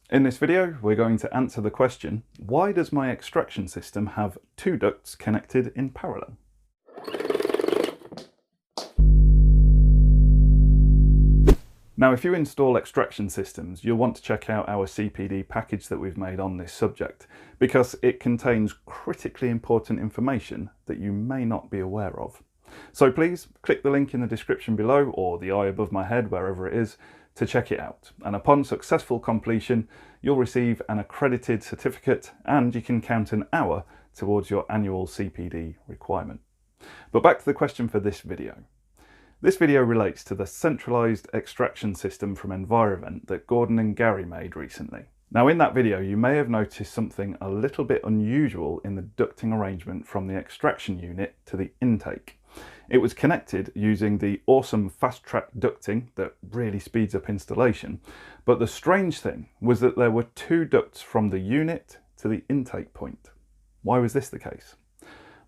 In this video, we're going to answer the question, why does my extraction system have two ducts connected in parallel? Now, if you install extraction systems, you'll want to check out our CPD package that we've made on this subject, because it contains critically important information that you may not be aware of. So please click the link in the description below, or the eye above my head, wherever it is, to check it out. And upon successful completion, you'll receive an accredited certificate and you can count an hour towards your annual CPD requirement. But back to the question for this video. This video relates to the centralised extraction system from Envirovent that Gordon and Gary made recently. Now, in that video you may have noticed something a little bit unusual in the ducting arrangement from the extraction unit to the intake. It was connected using the awesome fast track ducting that really speeds up installation, but the strange thing was that there were two ducts from the unit to the intake point. Why was this the case?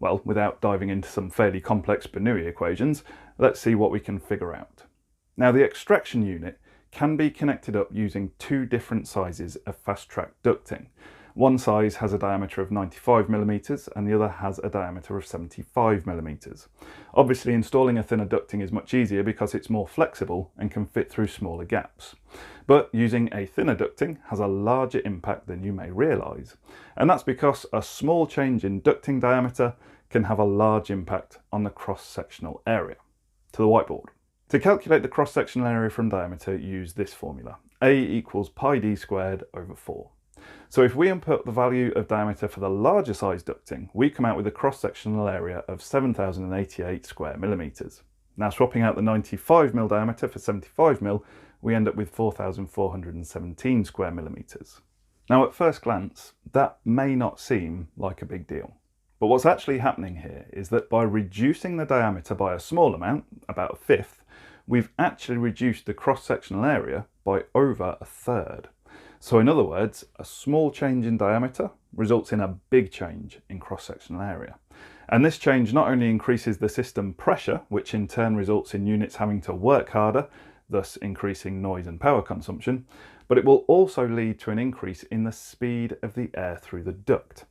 Well, without diving into some fairly complex Bernoulli equations, let's see what we can figure out. Now, the extraction unit can be connected up using two different sizes of fast track ducting. One size has a diameter of 95mm and the other has a diameter of 75mm. Obviously, installing a thinner ducting is much easier because it's more flexible and can fit through smaller gaps. But using a thinner ducting has a larger impact than you may realise. And that's because a small change in ducting diameter can have a large impact on the cross-sectional area. To the whiteboard. To calculate the cross-sectional area from diameter, use this formula. A equals pi d squared over 4. So if we input the value of diameter for the larger size ducting, we come out with a cross-sectional area of 7,088 square millimetres. Now, swapping out the 95mm diameter for 75mm, we end up with 4,417 square millimetres. Now, at first glance, that may not seem like a big deal. But what's actually happening here is that by reducing the diameter by a small amount, about a fifth, we've actually reduced the cross-sectional area by over a third. So in other words, a small change in diameter results in a big change in cross-sectional area. And this change not only increases the system pressure, which in turn results in units having to work harder, thus increasing noise and power consumption, but it will also lead to an increase in the speed of the air through the duct.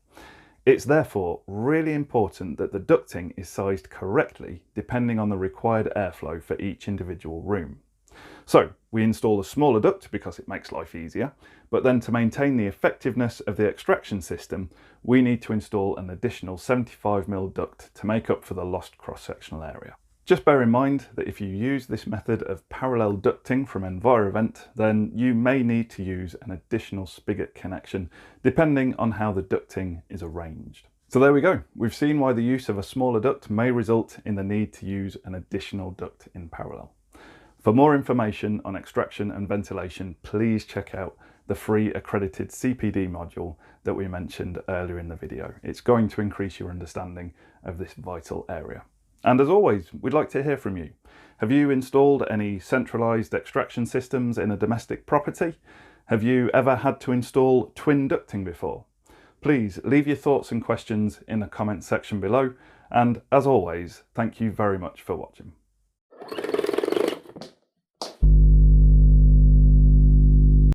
It's therefore really important that the ducting is sized correctly depending on the required airflow for each individual room. So we install a smaller duct because it makes life easier, but then to maintain the effectiveness of the extraction system, we need to install an additional 75mm duct to make up for the lost cross-sectional area. Just bear in mind that if you use this method of parallel ducting from Envirovent, then you may need to use an additional spigot connection depending on how the ducting is arranged. So there we go. We've seen why the use of a smaller duct may result in the need to use an additional duct in parallel. For more information on extraction and ventilation, please check out the free accredited CPD module that we mentioned earlier in the video. It's going to increase your understanding of this vital area. And as always, we'd like to hear from you. Have you installed any centralised extraction systems in a domestic property? Have you ever had to install twin ducting before? Please leave your thoughts and questions in the comments section below. And as always, thank you very much for watching.